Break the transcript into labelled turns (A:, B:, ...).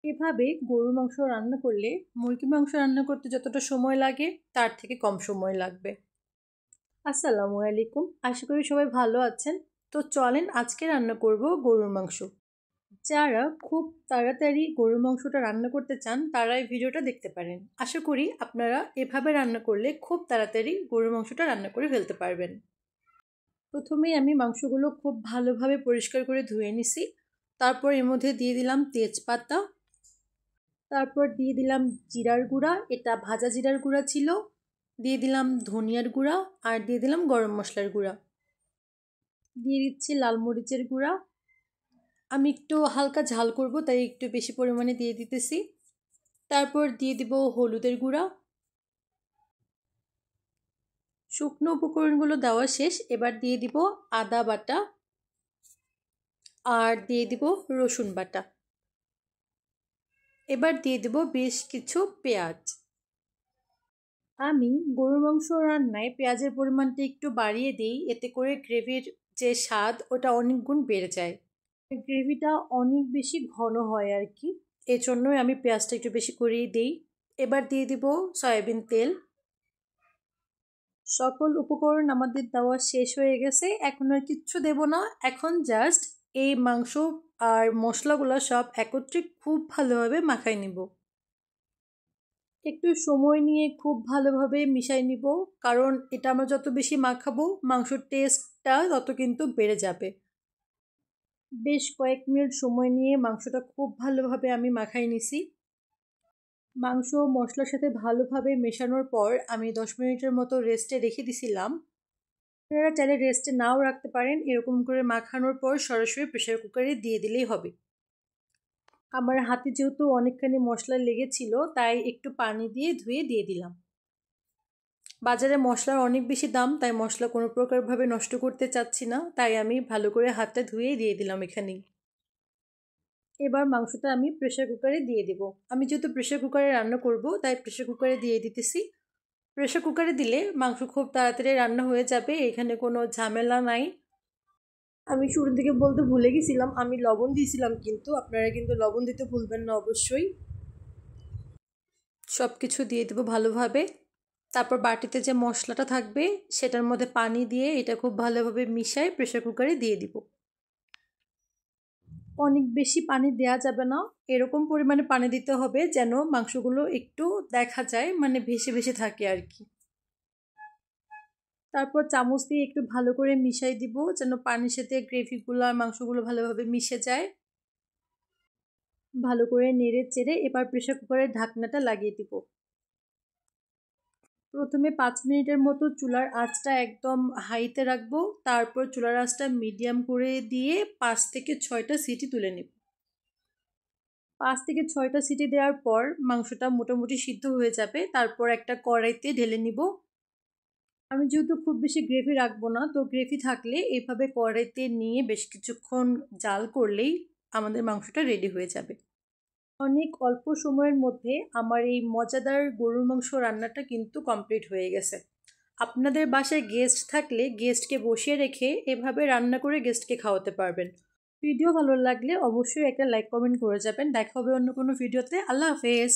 A: এভাবে গরুর মাংস রান্না করলে মুরগির মাংস রান্না করতে যতটা সময় লাগে তার থেকে কম সময় লাগবে। আসসালামু আলাইকুম, আশা করি সবাই ভালো আছেন। তো চলেন আজকে রান্না করব গরুর মাংস। যারা খুব তাড়াতাড়ি গরুর মাংসটা রান্না করতে চান তারা এই ভিডিওটা দেখতে পারেন। আশা করি আপনারা এভাবে রান্না করলে খুব তাড়াতাড়ি গরুর মাংসটা রান্না করে ফেলতে পারবেন। প্রথমেই আমি মাংসগুলো খুব ভালোভাবে পরিষ্কার করে ধুয়ে নিছি। তারপর এর মধ্যে দিয়ে দিলাম তেজপাতা, তারপর দিয়ে দিলাম জিরার গুঁড়া, এটা ভাজা জিরার গুঁড়া ছিল, দিয়ে দিলাম ধনিয়ার গুঁড়া, আর দিয়ে দিলাম গরম মশলার গুঁড়া, দিয়ে দিচ্ছি লাল মরিচের গুঁড়া। আমি একটু হালকা ঝাল করব তাই একটু বেশি পরিমাণে দিয়ে দিতেছি। তারপর দিয়ে দিব হলুদের গুঁড়া। শুকনো উপকরণগুলো দেওয়া শেষ, এবার দিয়ে দিব আদা বাটা আর দিয়ে দিব রসুন বাটা। এবার দিয়ে দিব বেশ কিছু পেঁয়াজ। আমি গরুর মাংস রান্নায় পেঁয়াজের পরিমাণটা একটু বাড়িয়ে দিই, এতে করে গ্রেভির যে স্বাদ ওটা অনেক গুণ বেড়ে যায়। গ্রেভিটা অনেক বেশি ঘন হয় আর কি, এজন্যই আমি পেঁয়াজটা একটু বেশি করেই দিই। এবার দিয়ে দিব সয়াবিন তেল। সকল উপকরণ আমাদের দেওয়া শেষ হয়ে গেছে, এখন আর কিচ্ছু দেব না। এখন জাস্ট এই মাংস আর মশলাগুলো সব একত্রে খুব ভালোভাবে মাখাই নিব। একটু সময় নিয়ে খুব ভালোভাবে মিশাই নিব, কারণ এটা আমরা যত বেশি মাখাবো মাংসর টেস্টটা তত কিন্তু বেড়ে যাবে। বেশ কয়েক মিনিট সময় নিয়ে মাংসটা খুব ভালোভাবে আমি মাখাই নিছি। মাংস মশলার সাথে ভালোভাবে মেশানোর পর আমি 10 মিনিটের মতো রেস্টে রেখে দিছিলাম। আপনারা চাইলে রেস্টে নাও রাখতে পারেন, এরকম করে মাখানোর পর সরাসরি প্রেসার কুকারে দিয়ে দিলেই হবে। আমার হাতে যেহেতু অনেকখানি মশলা লেগেছিল তাই একটু পানি দিয়ে ধুয়ে দিয়ে দিলাম। বাজারে মশলার অনেক বেশি দাম, তাই মশলা কোনো প্রকারভাবে নষ্ট করতে চাচ্ছি না, তাই আমি ভালো করে হাতটা ধুয়েই দিয়ে দিলাম এখানেই। এবার মাংসটা আমি প্রেসার কুকারে দিয়ে দেব। আমি যেহেতু প্রেসার কুকারে রান্না করব তাই প্রেসার কুকারে দিয়ে দিতেছি। প্রেসার কুকারে দিলে মাংস খুব তাড়াতাড়ি রান্না হয়ে যাবে, এখানে কোনো ঝামেলা নাই। আমি শুরুর দিকে বলতে ভুলে গেছিলাম, আমি লবণ দিয়েছিলাম, কিন্তু আপনারা কিন্তু লবণ দিতে ভুলবেন না অবশ্যই। সব কিছু দিয়ে দেবো ভালোভাবে। তারপর বাটিতে যে মশলাটা থাকবে সেটার মধ্যে পানি দিয়ে এটা খুব ভালোভাবে মিশাই প্রেসার কুকারে দিয়ে দিব। অনেক বেশি পানি দেয়া যাবে না, এরকম পরিমাণে পানি দিতে হবে যেন মাংসগুলো একটু দেখা যায়, মানে ভেসে ভেসে থাকে আর কি। তারপর চামচ দিয়ে একটু ভালো করে মিশাই দিব যেন পানির সাথে গ্রেভিগুলো আর মাংসগুলো ভালোভাবে মিশে যায়। ভালো করে নেড়ে চেড়ে এবার প্রেসার কুকারের ঢাকনাটা লাগিয়ে দিব। প্রথমে 5 মিনিটের মতো চুলার আঁচটা একদম হাইতে রাখবো, তারপর চুলার আঁচটা মিডিয়াম করে দিয়ে 5 থেকে 6টা সিটি তুলে নেব। 5 থেকে 6টা সিটি দেওয়ার পর মাংসটা মোটামুটি সিদ্ধ হয়ে যাবে, তারপর একটা কড়াইতে ঢেলে নিব। আমি যেহেতু খুব বেশি গ্রেভি রাখবো না, তো গ্রেভি থাকলে এইভাবে কড়াইতে নিয়ে বেশ কিছুক্ষণ জাল করলেই আমাদের মাংসটা রেডি হয়ে যাবে। অনেক অল্প সময়ের মধ্যে আমার এই মজাদার গরুর মাংস রান্নাটা কিন্তু কমপ্লিট হয়ে গেছে। আপনাদের বাসায় গেস্ট থাকলে গেস্টকে বসিয়ে রেখে এভাবে রান্না করে গেস্টকে খাওয়াতে পারবেন। ভিডিও ভালো লাগলে অবশ্যই একটা লাইক কমেন্ট করে যাবেন। দেখা হবে অন্য কোনো ভিডিওতে। আল্লাহ হাফেজ।